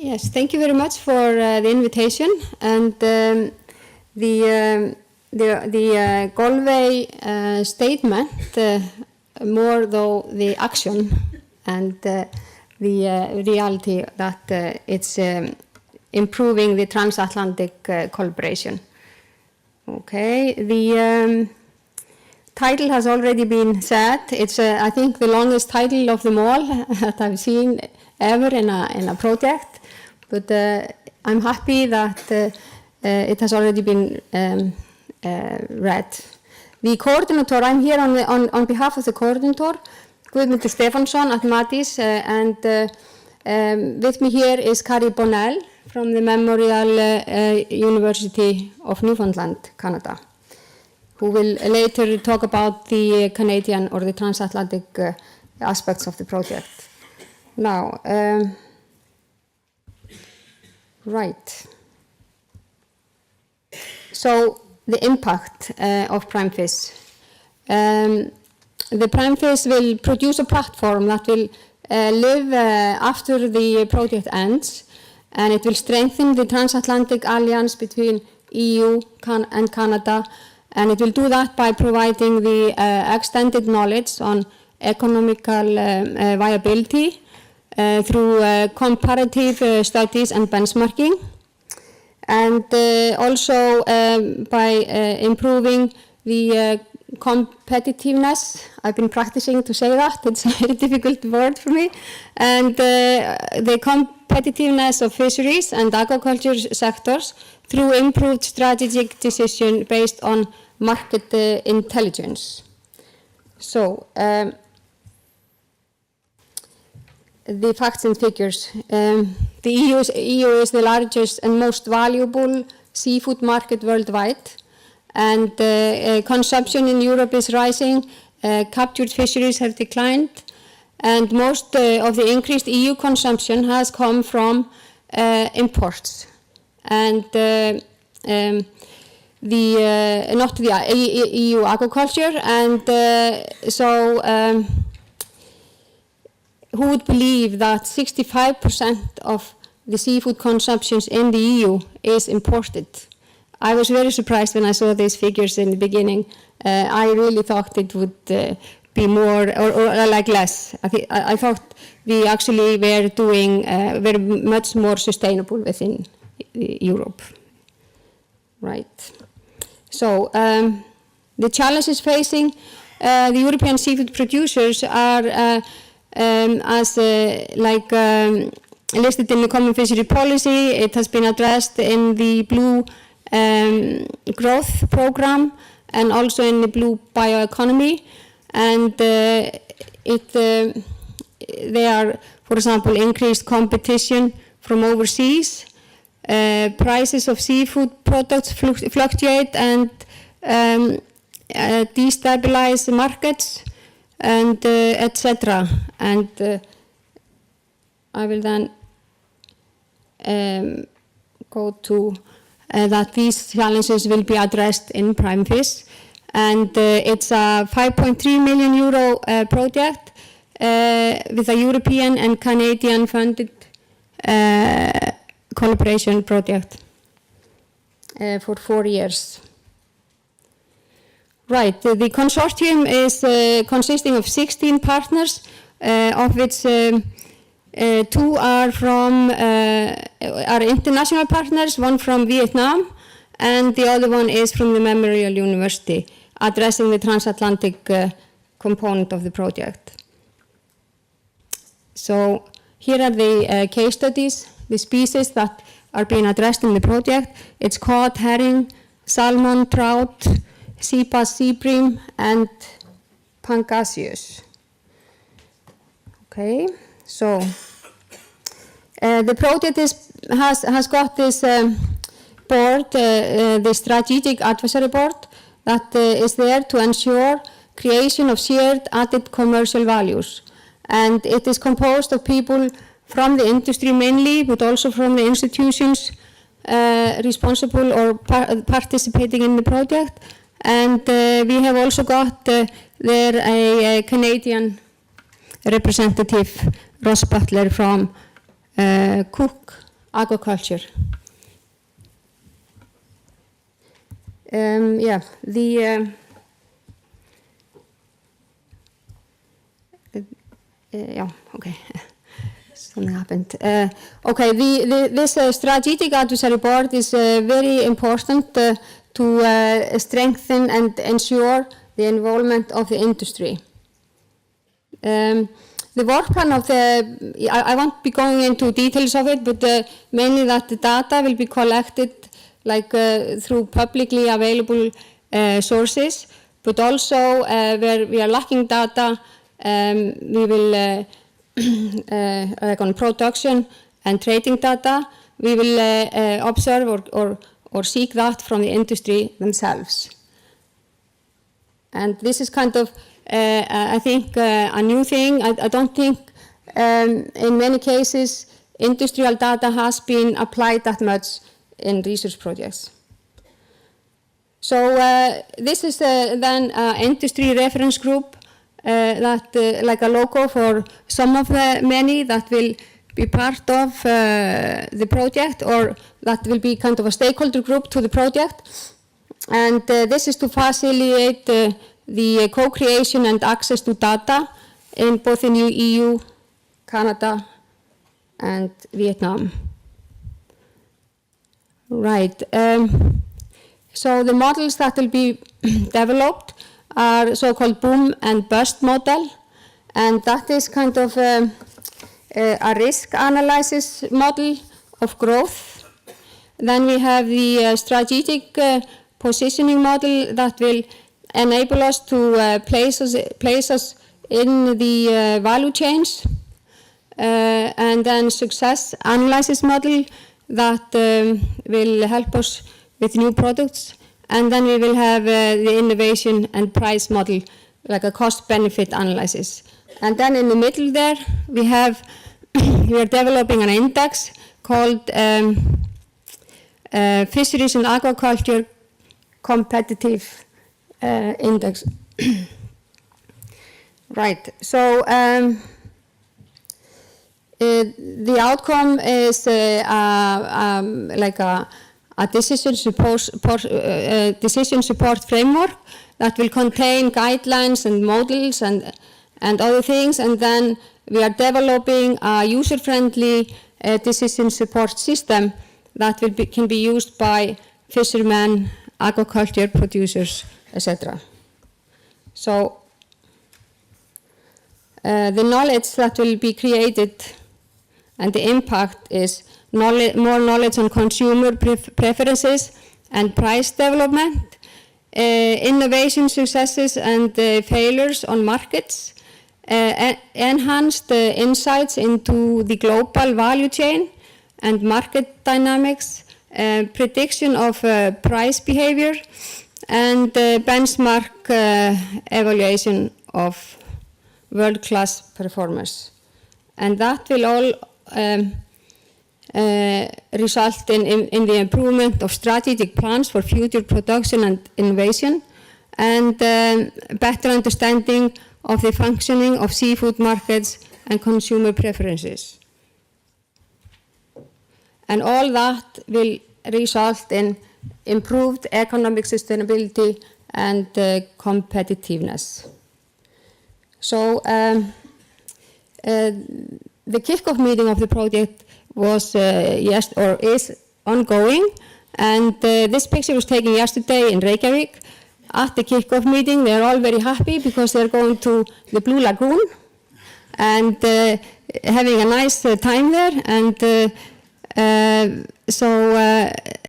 Yes, thank you very much for the invitation. And the Galway statement, more though the action and the reality that it's improving the transatlantic collaboration. Okay, the title has already been said. It's I think the longest title of them all that I've seen ever in a project. But I'm happy that it has already been read. The coordinator, I'm here on behalf of the coordinator, Guðmundur Stefánsson at Matís, and with me here is Carrie Bonnell from the Memorial University of Newfoundland, Canada, who will later talk about the Canadian or the transatlantic aspects of the project. Now, right. So the impact of Primefish. The Primefish will produce a platform that will live after the project ends, and it will strengthen the transatlantic alliance between EU and Canada, and it will do that by providing the extended knowledge on economical viability through comparative studies and benchmarking, and also by improving the competitiveness. I've been practicing to say that, it's a very difficult word for me, and the competitiveness of fisheries and aquaculture sectors through improved strategic decision based on market intelligence. So, the facts and figures. The EU is the largest and most valuable seafood market worldwide, and consumption in Europe is rising. Captured fisheries have declined, and most of the increased EU consumption has come from imports, and not the EU aquaculture, and so who would believe that 65% of the seafood consumption in the EU is imported? I was very surprised when I saw these figures in the beginning. I really thought it would be more or like less. I thought we actually were doing very much more sustainable within Europe. Right. So the challenges facing the European seafood producers are as listed in the Common Fishery Policy. It has been addressed in the Blue Growth Program and also in the Blue Bioeconomy, and there are, for example, increased competition from overseas, prices of seafood products fluctuate and destabilize the markets, and etc. And I will then go to that these challenges will be addressed in Primefish, and it's a 5.3 million euro project with a European and Canadian funded collaboration project for 4 years. Right, the consortium is consisting of 16 partners, of which 2 are international partners, one from Vietnam, and the other one is from the Memorial University, addressing the transatlantic component of the project. So here are the case studies, the species that are being addressed in the project. It's cod, herring, salmon, trout, sea bass, sea bream, and pangasius. Okay, so the project has got this board, the Strategic Advisory Board, that is there to ensure creation of shared added commercial values. And it is composed of people from the industry mainly, but also from the institutions responsible or participating in the project. And we have also got there a Canadian representative, Ross Butler from Cook aquaculture. Yeah, yeah, okay. Something happened. Okay, this strategic advisory board is very important to strengthen and ensure the involvement of the industry. The work plan of I won't be going into details of it, but mainly that the data will be collected like through publicly available sources, but also where we are lacking data, we will like on production and trading data, we will observe or seek that from the industry themselves. And this is kind of, I think, a new thing. I don't think in many cases industrial data has been applied that much in research projects. So this is then an industry reference group that like a logo for some of the many that will be part of the project, or that will be kind of a stakeholder group to the project. And this is to facilitate the co-creation and access to data in both the EU, Canada, and Vietnam. Right. So the models that will be developed are so-called boom and bust model, and that is kind of a risk analysis model of growth. Then we have the strategic positioning model that will enable us to place us in the value chains, and then success analysis model that will help us with new products, and then we will have the innovation and price model, like a cost-benefit analysis. And then in the middle there, we are developing an index called Fisheries and Aquaculture Competitive Index. Right, so the outcome is like a decision support framework that will contain guidelines and models and other things, and then we are developing a user-friendly decision support system that can be used by fishermen, aquaculture producers, etc. So the knowledge that will be created and the impact is more knowledge on consumer preferences and price development, innovation successes and failures on markets, enhanced insights into the global value chain and market dynamics, prediction of price behavior, and benchmark evaluation of world-class performers. And that will all result in the improvement of strategic plans for future production and innovation, and better understanding of the functioning of seafood markets and consumer preferences. And all that will result in improved economic sustainability and competitiveness. So the kickoff meeting of the project was is ongoing, and this picture was taken yesterday in Reykjavik. At the kickoff meeting, they're all very happy because they're going to the Blue Lagoon and having a nice time there. And so